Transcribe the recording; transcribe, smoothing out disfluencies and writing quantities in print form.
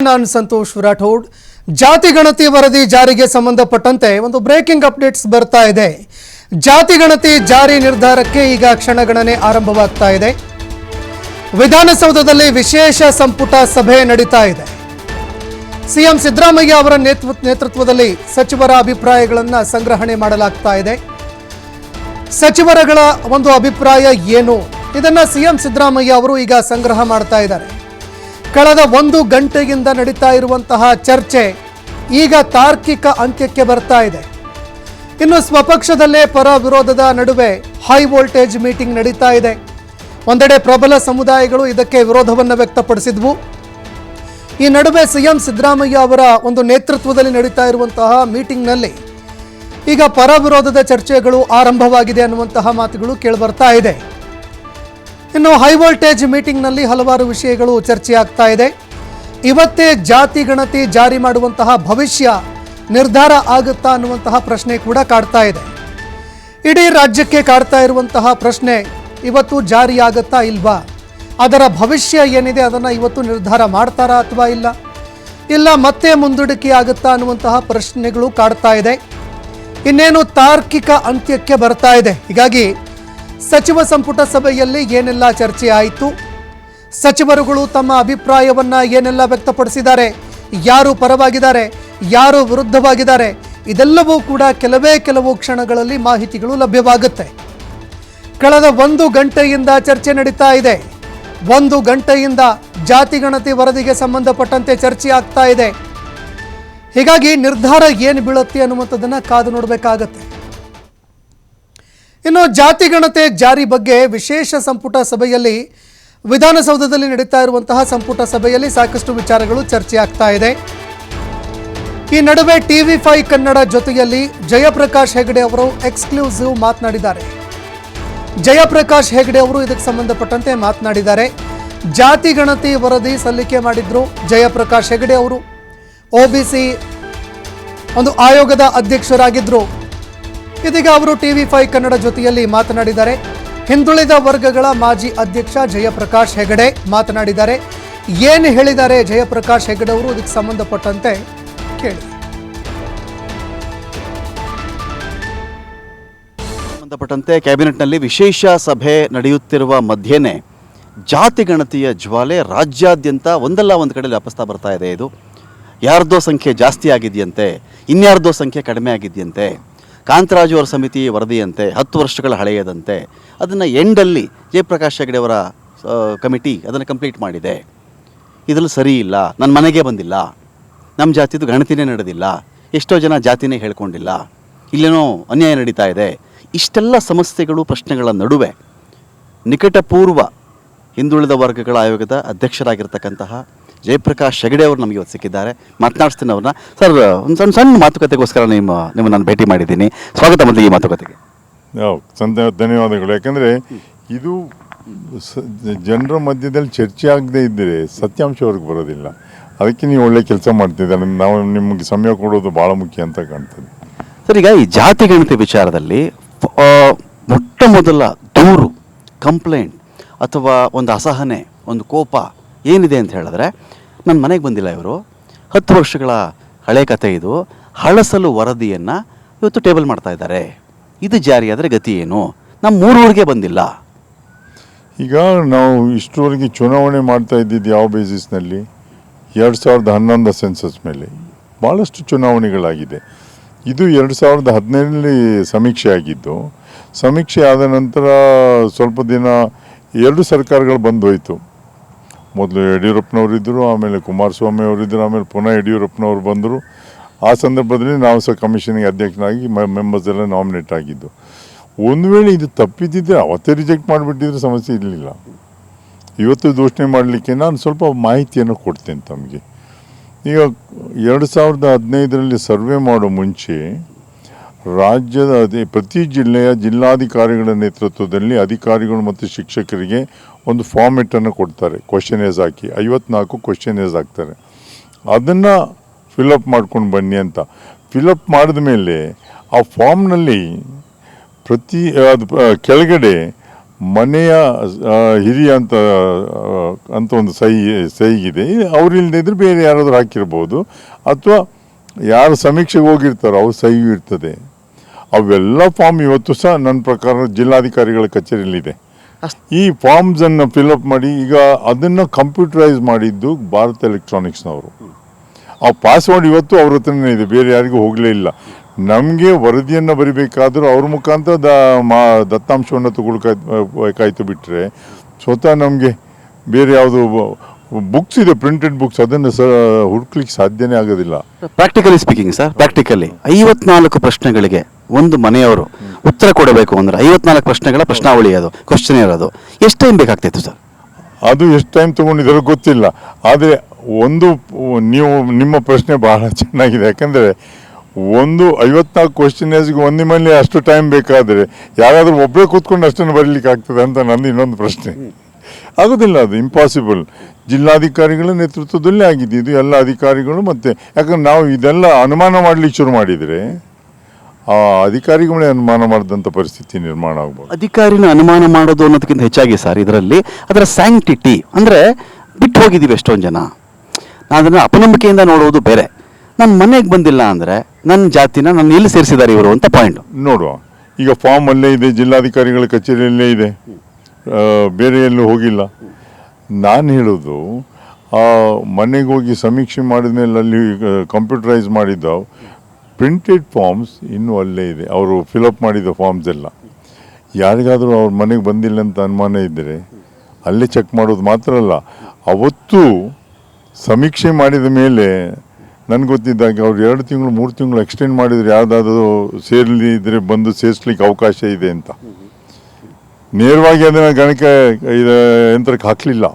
ನಾನು ಸಂತೋಷ್ ರಾಠೋಡ್. ಜಾತಿ ಗಣತಿ ವರದಿ ಜಾರಿಗೆ ಸಂಬಂಧಪಟ್ಟಂತೆ ಒಂದು ಬ್ರೇಕಿಂಗ್ ಅಪ್ಡೇಟ್ಸ್ ಬರ್ತಾ ಇದೆ. ಜಾತಿ ಗಣತಿ ಜಾರಿ ನಿರ್ಧಾರಕ್ಕೆ ಈಗ ಕ್ಷಣಗಣನೆ ಆರಂಭವಾಗ್ತಾ ಇದೆ. ವಿಧಾನಸೌಧದಲ್ಲಿ ವಿಶೇಷ ಸಂಪುಟ ಸಭೆ ನಡೀತಾ ಇದೆ. ಸಿಎಂ ಸಿದ್ದರಾಮಯ್ಯ ಅವರ ನೇತೃತ್ವದಲ್ಲಿ ಸಚಿವರ ಅಭಿಪ್ರಾಯಗಳನ್ನು ಸಂಗ್ರಹಣೆ ಮಾಡಲಾಗ್ತಾ ಇದೆ. ಸಚಿವರುಗಳ ಒಂದು ಅಭಿಪ್ರಾಯ ಏನು, ಇದನ್ನ ಸಿಎಂ ಸಿದ್ದರಾಮಯ್ಯ ಅವರು ಈಗ ಸಂಗ್ರಹ ಮಾಡ್ತಾ ಇದ್ದಾರೆ. ಕಳೆದ 1 ಗಂಟೆಯಿಂದ ನಡೀತಾ ಇರುವಂತಹ ಚರ್ಚೆ ಈಗ ತಾರ್ಕಿಕ ಅಂತ್ಯಕ್ಕೆ ಬರ್ತಾ ಇದೆ. ಇನ್ನು ಸ್ವಪಕ್ಷದಲ್ಲೇ ಪರ ವಿರೋಧದ ನಡುವೆ ಹೈ ವೋಲ್ಟೇಜ್ ಮೀಟಿಂಗ್ ನಡೀತಾ ಇದೆ. ಒಂದೆಡೆ ಪ್ರಬಲ ಸಮುದಾಯಗಳು ಇದಕ್ಕೆ ವಿರೋಧವನ್ನು ವ್ಯಕ್ತಪಡಿಸಿದ್ವು. ಈ ನಡುವೆ ಸಿಎಂ ಸಿದ್ದರಾಮಯ್ಯ ಅವರ ಒಂದು ನೇತೃತ್ವದಲ್ಲಿ ನಡೀತಾ ಇರುವಂತಹ ಮೀಟಿಂಗ್ನಲ್ಲಿ ಈಗ ಪರ ವಿರೋಧದ ಚರ್ಚೆಗಳು ಆರಂಭವಾಗಿದೆ ಅನ್ನುವಂತಹ ಮಾತುಗಳು ಕೇಳಿಬರ್ತಾ ಇದೆ. ಇನ್ನು ಹೈ ವೋಲ್ಟೇಜ್ ಮೀಟಿಂಗ್ನಲ್ಲಿ ಹಲವಾರು ವಿಷಯಗಳು ಚರ್ಚೆ ಆಗ್ತಾ ಇದೆ. ಇವತ್ತೇ ಜಾತಿ ಗಣತಿ ಜಾರಿ ಮಾಡುವಂತಹ ಭವಿಷ್ಯ ನಿರ್ಧಾರ ಆಗುತ್ತಾ ಅನ್ನುವಂತಹ ಪ್ರಶ್ನೆ ಕೂಡ ಕಾಡ್ತಾ ಇದೆ. ಇಡೀ ರಾಜ್ಯಕ್ಕೆ ಕಾಡ್ತಾ ಇರುವಂತಹ ಪ್ರಶ್ನೆ, ಇವತ್ತು ಜಾರಿಯಾಗುತ್ತಾ ಇಲ್ವಾ, ಅದರ ಭವಿಷ್ಯ ಏನಿದೆ ಅದನ್ನು ಇವತ್ತು ನಿರ್ಧಾರ ಮಾಡ್ತಾರಾ ಅಥವಾ ಇಲ್ಲ ಮತ್ತೆ ಮುಂದೂಡಿಕೆ ಆಗುತ್ತಾ ಅನ್ನುವಂತಹ ಪ್ರಶ್ನೆಗಳು ಕಾಡ್ತಾ ಇದೆ. ಇನ್ನೇನು ತಾರ್ಕಿಕ ಅಂತ್ಯಕ್ಕೆ ಬರ್ತಾ ಇದೆ. ಹೀಗಾಗಿ ಸಚಿವ ಸಂಪುಟ ಸಭೆಯಲ್ಲಿ ಏನೆಲ್ಲ ಚರ್ಚೆ ಆಯಿತು, ಸಚಿವರುಗಳು ತಮ್ಮ ಅಭಿಪ್ರಾಯವನ್ನ ಏನೆಲ್ಲ ವ್ಯಕ್ತಪಡಿಸಿದ್ದಾರೆ, ಯಾರು ಪರವಾಗಿದ್ದಾರೆ, ಯಾರು ವಿರುದ್ಧವಾಗಿದ್ದಾರೆ, ಇದೆಲ್ಲವೂ ಕೂಡ ಕೆಲವು ಕ್ಷಣಗಳಲ್ಲಿ ಮಾಹಿತಿಗಳು ಲಭ್ಯವಾಗುತ್ತೆ. ಕಳೆದ 1 ಗಂಟೆಯಿಂದ ಚರ್ಚೆ ನಡೀತಾ ಇದೆ. 1 ಗಂಟೆಯಿಂದ ಜಾತಿ ಗಣತಿ ವರದಿಗೆ ಸಂಬಂಧಪಟ್ಟಂತೆ ಚರ್ಚೆ ಆಗ್ತಾ ಇದೆ. ಹೀಗಾಗಿ ನಿರ್ಧಾರ ಏನು ಬೀಳುತ್ತೆ ಅನ್ನುವಂಥದ್ದನ್ನು ಕಾದು ನೋಡಬೇಕಾಗತ್ತೆ. ಇನ್ನು ಜಾತಿ ಗಣತಿ ಜಾರಿ ಬಗ್ಗೆ ವಿಶೇಷ ಸಂಪುಟ ಸಭೆಯಲ್ಲಿ ವಿಧಾನಸೌಧದಲ್ಲಿ ನಡೀತಾ ಇರುವಂತಹ ಸಂಪುಟ ಸಭೆಯಲ್ಲಿ ಸಾಕಷ್ಟು ವಿಚಾರಗಳು ಚರ್ಚೆ ಆಗ್ತಾ ಇದೆ. ಈ ನಡುವೆ TV5 ಕನ್ನಡ ಜೊತೆಯಲ್ಲಿ ಜಯಪ್ರಕಾಶ್ ಹೆಗಡೆ ಅವರು ಎಕ್ಸ್ಕ್ಲೂಸಿವ್ ಮಾತನಾಡಿದ್ದಾರೆ. ಜಯಪ್ರಕಾಶ್ ಹೆಗಡೆ ಅವರು ಇದಕ್ಕೆ ಸಂಬಂಧಪಟ್ಟಂತೆ ಮಾತನಾಡಿದ್ದಾರೆ. ಜಾತಿ ಗಣತಿ ವರದಿ ಸಲ್ಲಿಕೆ ಮಾಡಿದ್ರು ಜಯಪ್ರಕಾಶ್ ಹೆಗಡೆ ಅವರು. OBC ಒಂದು ಆಯೋಗದ ಅಧ್ಯಕ್ಷರಾಗಿದ್ದರು. ಇದೀಗ ಅವರು TV5 ಕನ್ನಡ ಜೊತೆಯಲ್ಲಿ ಮಾತನಾಡಿದ್ದಾರೆ. ಹಿಂದುಳಿದ ವರ್ಗಗಳ ಮಾಜಿ ಅಧ್ಯಕ್ಷ ಜಯಪ್ರಕಾಶ್ ಹೆಗಡೆ ಮಾತನಾಡಿದ್ದಾರೆ. ಏನು ಹೇಳಿದ್ದಾರೆ ಜಯಪ್ರಕಾಶ್ ಹೆಗಡೆ ಅವರು, ಇದಕ್ಕೆ ಸಂಬಂಧಪಟ್ಟಂತೆ ಕೇಳಿ. ಸಂಬಂಧಪಟ್ಟಂತೆ ಕ್ಯಾಬಿನೆಟ್ನಲ್ಲಿ ವಿಶೇಷ ಸಭೆ ನಡೆಯುತ್ತಿರುವ ಮಧ್ಯೆನೇ ಜಾತಿ ಗಣತಿಯ ಜ್ವಾಲೆ ರಾಜ್ಯಾದ್ಯಂತ ಒಂದಲ್ಲ ಒಂದು ಕಡೆ ವ್ಯಾಪಿಸ್ತಾ ಬರ್ತಾ ಇದೆ. ಇದು ಯಾರ್ದೋ ಸಂಖ್ಯೆ ಜಾಸ್ತಿ ಆಗಿದೆಯಂತೆ, ಇನ್ಯಾರ್ದೋ ಸಂಖ್ಯೆ ಕಡಿಮೆ ಆಗಿದೆಯಂತೆ. ಕಾಂತರಾಜು ಅವರ ಸಮಿತಿ ವರದಿಯಂತೆ 10 ವರ್ಷಗಳ ಹಳೆಯದಂತೆ ಅದನ್ನು ಎಂಡಲ್ಲಿ ಜಯಪ್ರಕಾಶ್ ಹೆಗಡೆ ಅವರ ಕಮಿಟಿ ಅದನ್ನು ಕಂಪ್ಲೀಟ್ ಮಾಡಿದೆ. ಇದರಲ್ಲಿ ಸರಿ ಇಲ್ಲ, ನನ್ನ ಮನೆಗೆ ಬಂದಿಲ್ಲ, ನಮ್ಮ ಜಾತಿದು ಗಣತಿನೇ ನಡೆದಿಲ್ಲ, ಎಷ್ಟೋ ಜನ ಜಾತಿನೇ ಹೇಳ್ಕೊಂಡಿಲ್ಲ, ಇಲ್ಲೇನೋ ಅನ್ಯಾಯ ನಡೀತಾ ಇದೆ. ಇಷ್ಟೆಲ್ಲ ಸಮಸ್ಯೆಗಳು ಪ್ರಶ್ನೆಗಳ ನಡುವೆ ನಿಕಟಪೂರ್ವ ಹಿಂದುಳಿದ ವರ್ಗಗಳ ಆಯೋಗದ ಅಧ್ಯಕ್ಷರಾಗಿರ್ತಕ್ಕಂತಹ ಜಯಪ್ರಕಾಶ್ ಹೆಗಡೆ ಅವರು ನಮಗೆ ಇವತ್ತು ಸಿಕ್ಕಿದ್ದಾರೆ. ಮಾತನಾಡಿಸ್ತೀನಿ ಅವ್ರನ್ನ. ಸರ್, ಒಂದು ಸಣ್ಣ ಮಾತುಕತೆಗೋಸ್ಕರ ನಿಮ್ಮ ನಾನು ಭೇಟಿ ಮಾಡಿದ್ದೀನಿ. ಸ್ವಾಗತ ಮೊದಲು ಈ ಮಾತುಕತೆಗೆ. ಧನ್ಯವಾದಗಳು. ಯಾಕಂದರೆ ಇದು ಜನರ ಮಧ್ಯದಲ್ಲಿ ಚರ್ಚೆ ಆಗದೇ ಇದ್ದರೆ ಸತ್ಯಾಂಶವರೆಗೆ ಬರೋದಿಲ್ಲ. ಅದಕ್ಕೆ ನೀವು ಒಳ್ಳೆ ಕೆಲಸ ಮಾಡ್ತಿದ್ದಾರೆ. ನಾವು ನಿಮಗೆ ಸಮಯ ಕೊಡೋದು ಭಾಳ ಮುಖ್ಯ ಅಂತ ಕಾಣ್ತದೆ. ಸರ್, ಈಗ ಈ ಜಾತಿ ಗಣತಿ ವಿಚಾರದಲ್ಲಿ ಮೊಟ್ಟ ಮೊದಲ ದೂರು, ಕಂಪ್ಲೇಂಟ್ ಅಥವಾ ಒಂದು ಅಸಹನೆ, ಒಂದು ಕೋಪ ಏನಿದೆ ಅಂತ ಹೇಳಿದ್ರೆ, ನನ್ನ ಮನೆಗೆ ಬಂದಿಲ್ಲ ಇವರು, 10 ವರ್ಷಗಳ ಹಳೆ ಕತೆ ಇದು, ಹಳಸಲು ವರದಿಯನ್ನು ಇವತ್ತು ಟೇಬಲ್ ಮಾಡ್ತಾ ಇದ್ದಾರೆ, ಇದು ಜಾರಿಯಾದರೆ ಗತಿ ಏನು, ನಮ್ಮ ಊರಿಗೆ ಬಂದಿಲ್ಲ. ಈಗ ನಾವು ಇಷ್ಟರವರೆಗೆ ಚುನಾವಣೆ ಮಾಡ್ತಾ ಇದ್ದಿದ್ದು ಯಾವ ಬೇಸಿಸ್ನಲ್ಲಿ? 2011 ಸೆನ್ಸಸ್ ಮೇಲೆ ಭಾಳಷ್ಟು ಚುನಾವಣೆಗಳಾಗಿದೆ. ಇದು 2015ರಲ್ಲಿ ಸಮೀಕ್ಷೆ ಆಗಿದ್ದು. ಸಮೀಕ್ಷೆ ಆದ ನಂತರ ಸ್ವಲ್ಪ ದಿನ 2 ಸರ್ಕಾರಗಳು ಬಂದೋಯ್ತು. ಮೊದಲು ಯಡಿಯೂರಪ್ಪನವರು ಇದ್ದರು, ಆಮೇಲೆ ಕುಮಾರಸ್ವಾಮಿ ಅವರಿದ್ದರು, ಆಮೇಲೆ ಪುನಃ ಯಡಿಯೂರಪ್ಪನವರು ಬಂದರು. ಆ ಸಂದರ್ಭದಲ್ಲಿ ನಾವು ಸಹ ಕಮಿಷನಿಗೆ ಅಧ್ಯಕ್ಷನಾಗಿ ಮೆಂಬರ್ಸ್ ಎಲ್ಲ ನಾಮಿನೇಟ್ ಆಗಿದ್ದು. ಒಂದು ವೇಳೆ ಇದು ತಪ್ಪಿದ್ದಿದ್ದರೆ ಅವತ್ತೇ ರಿಜೆಕ್ಟ್ ಮಾಡಿಬಿಟ್ಟಿದ್ರೆ ಸಮಸ್ಯೆ ಇರಲಿಲ್ಲ. ಇವತ್ತು ದೂಷಣೆ ಮಾಡಲಿಕ್ಕೆ ನಾನು ಸ್ವಲ್ಪ ಮಾಹಿತಿಯನ್ನು ಕೊಡ್ತೇನೆ ತಮಗೆ. ಈಗ 2015ರಲ್ಲಿ ಸರ್ವೆ ಮಾಡೋ ಮುಂಚೆ ರಾಜ್ಯದ ಪ್ರತಿ ಜಿಲ್ಲೆಯ ಜಿಲ್ಲಾಧಿಕಾರಿಗಳ ನೇತೃತ್ವದಲ್ಲಿ ಅಧಿಕಾರಿಗಳು ಮತ್ತು ಶಿಕ್ಷಕರಿಗೆ ಒಂದು ಫಾರ್ಮೆಟನ್ನು ಕೊಡ್ತಾರೆ. ಕ್ವಶನೇಸ್ ಹಾಕಿ 54 ಕ್ವಶನೇಸ್ ಹಾಕ್ತಾರೆ. ಅದನ್ನು ಫಿಲಪ್ ಮಾಡ್ಕೊಂಡು ಬನ್ನಿ ಅಂತ. ಫಿಲಪ್ ಮಾಡಿದ ಮೇಲೆ ಆ ಫಾರ್ಮ್ನಲ್ಲಿ ಕೆಳಗಡೆ ಮನೆಯ ಹಿರಿಯ ಅಂತ ಒಂದು ಸಹಿಗಿದೆ. ಅವ್ರಿಲ್ದೇ ಇದ್ರೆ ಬೇರೆ ಯಾರಾದರೂ ಹಾಕಿರ್ಬೋದು, ಅಥವಾ ಯಾರು ಸಮೀಕ್ಷೆಗೆ ಹೋಗಿರ್ತಾರೋ ಅವ್ರ ಸಹಿ ಇರ್ತದೆ. ಅವೆಲ್ಲ ಫಾರ್ಮ್ ಇವತ್ತು ಸಹ ನನ್ನ ಪ್ರಕಾರ ಜಿಲ್ಲಾಧಿಕಾರಿಗಳ ಕಚೇರಿಯಲ್ಲಿದೆ. ಈ ಫಾರ್ಮ್ಸನ್ನು ಫಿಲಪ್ ಮಾಡಿ ಈಗ ಅದನ್ನು ಕಂಪ್ಯೂಟರೈಸ್ ಮಾಡಿದ್ದು ಭಾರತ್ ಎಲೆಕ್ಟ್ರಾನಿಕ್ಸ್ನವರು. ಆ ಪಾಸ್ವರ್ಡ್ ಇವತ್ತು ಅವ್ರ ಹತ್ರನೇ ಇದೆ, ಬೇರೆ ಯಾರಿಗೂ ಹೋಗಲೇ ಇಲ್ಲ. ನಮಗೆ ವರದಿಯನ್ನು ಬರಿಬೇಕಾದ್ರೂ ಅವ್ರ ಮುಖಾಂತರ ದತ್ತಾಂಶವನ್ನು ತಗೊಳ್ಕಾಯ್ತು ಬಿಟ್ಟರೆ ಸ್ವತಃ ನಮಗೆ ಬೇರೆ ಯಾವುದು ಬುಕ್ಸ್ ಇದೆ, ಪ್ರಿಂಟೆಡ್ ಬುಕ್ಸ್, ಅದನ್ನು ಹುಡುಕ್ಲಿಕ್ಕೆ ಸಾಧ್ಯನೇ ಆಗೋದಿಲ್ಲ. ಪ್ರಾಕ್ಟಿಕಲಿ ಸ್ಪೀಕಿಂಗ್ ಸರ್, ಪ್ರಾಕ್ಟಿಕಲಿ 54 ಪ್ರಶ್ನೆಗಳಿಗೆ ಒಂದು ಮನೆಯವರು ಉತ್ತರ ಕೊಡಬೇಕು ಅಂದ್ರೆ 54 ಪ್ರಶ್ನೆಗಳ ಪ್ರಶ್ನಾವಳಿ, ಅದು ಕ್ವಶನ್ ಇರೋದು, ಎಷ್ಟು ಟೈಮ್ ಬೇಕಾಗ್ತಿತ್ತು ಸರ್? ಅದು ಎಷ್ಟು ಟೈಮ್ ತೊಗೊಂಡಿದ್ದಾರೋ ಗೊತ್ತಿಲ್ಲ. ಆದರೆ ನಿಮ್ಮ ಪ್ರಶ್ನೆ ಬಹಳ ಚೆನ್ನಾಗಿದೆ. ಯಾಕಂದರೆ 54 ಕ್ವಶನೇಜ್ಗೆ ಒಂದಿಮಲ್ಲಿ ಅಷ್ಟು ಟೈಮ್ ಬೇಕಾದರೆ ಯಾರಾದರೂ ಒಬ್ಬರೇ ಕೂತ್ಕೊಂಡು ಅಷ್ಟನ್ನು ಬರೀಲಿಕ್ಕೆ ಆಗ್ತದೆ ಅಂತ ನಂದು ಇನ್ನೊಂದು ಪ್ರಶ್ನೆ. ಆಗೋದಿಲ್ಲ, ಅದು ಇಂಪಾಸಿಬಲ್. ಜಿಲ್ಲಾಧಿಕಾರಿಗಳ ನೇತೃತ್ವದಲ್ಲೇ ಆಗಿದೆ ಇದು, ಎಲ್ಲ ಅಧಿಕಾರಿಗಳು. ಮತ್ತು ಯಾಕಂದ್ರೆ ನಾವು ಇದೆಲ್ಲ ಅನುಮಾನ ಮಾಡಲಿಕ್ಕೆ ಶುರು ಮಾಡಿದರೆ ಆ ಅಧಿಕಾರಿಗಳೇ ಅನುಮಾನ ಮಾಡಿದಂಥ ಪರಿಸ್ಥಿತಿ ನಿರ್ಮಾಣ ಆಗ್ಬೋದು. ಅಧಿಕಾರಿನ ಅನುಮಾನ ಮಾಡೋದು ಅನ್ನೋದಕ್ಕಿಂತ ಹೆಚ್ಚಾಗಿ ಸರ್, ಇದರಲ್ಲಿ ಅದರ ಸ್ಯಾಂಕ್ಟಿಟಿ ಅಂದರೆ ಬಿಟ್ಟು ಹೋಗಿದ್ದೀವಿ ಎಷ್ಟೊಂದು ಜನ. ನಾನು ಅದನ್ನು ಅಪನಂಬಿಕೆಯಿಂದ ನೋಡುವುದು ಬೇರೆ. ನನ್ನ ಮನೆಗೆ ಬಂದಿಲ್ಲ ಅಂದರೆ ನನ್ನ ಜಾತಿನ ನನ್ನ ಎಲ್ಲಿ ಸೇರಿಸಿದ್ದಾರೆ ಇವರು ಅಂತ ಪಾಯಿಂಟ್ ನೋಡುವ. ಈಗ ಫಾರ್ಮ್ ಅಲ್ಲೇ ಇದೆ, ಜಿಲ್ಲಾಧಿಕಾರಿಗಳ ಕಚೇರಿಯಲ್ಲೇ ಇದೆ, ಬೇರೆ ಎಲ್ಲೂ ಹೋಗಿಲ್ಲ. ನಾನು ಹೇಳೋದು, ಆ ಮನೆಗೆ ಹೋಗಿ ಸಮೀಕ್ಷೆ ಮಾಡಿದ ಮೇಲೆ ಅಲ್ಲಿ ಕಂಪ್ಯೂಟರೈಸ್ ಮಾಡಿದ್ದು ಪ್ರಿಂಟೆಡ್ ಫಾರ್ಮ್ಸ್ ಇನ್ನೂ ಅಲ್ಲೇ ಇದೆ, ಅವರು ಫಿಲಪ್ ಮಾಡಿದ ಫಾರ್ಮ್ಸ್ ಎಲ್ಲ. ಯಾರಿಗಾದರೂ ಅವ್ರ ಮನೆಗೆ ಬಂದಿಲ್ಲ ಅಂತ ಅನುಮಾನ ಇದ್ದರೆ ಅಲ್ಲೇ ಚೆಕ್ ಮಾಡೋದು ಮಾತ್ರ ಅಲ್ಲ, ಅವತ್ತು ಸಮೀಕ್ಷೆ ಮಾಡಿದ ಮೇಲೆ ನನಗೆ ಗೊತ್ತಿದ್ದಾಗೆ ಅವ್ರು 2 ತಿಂಗಳು 3 ತಿಂಗಳು ಎಕ್ಸ್ಟೆಂಡ್ ಮಾಡಿದರೆ ಯಾವುದಾದ್ರೂ ಸೇರಲಿದ್ರೆ ಬಂದು ಸೇರಿಸ್ಲಿಕ್ಕೆ ಅವಕಾಶ ಇದೆ ಅಂತ. ನೇರವಾಗಿ ಅದನ್ನು ಗಣಕ ಯಂತ್ರಕ್ಕೆ ಹಾಕಲಿಲ್ಲ.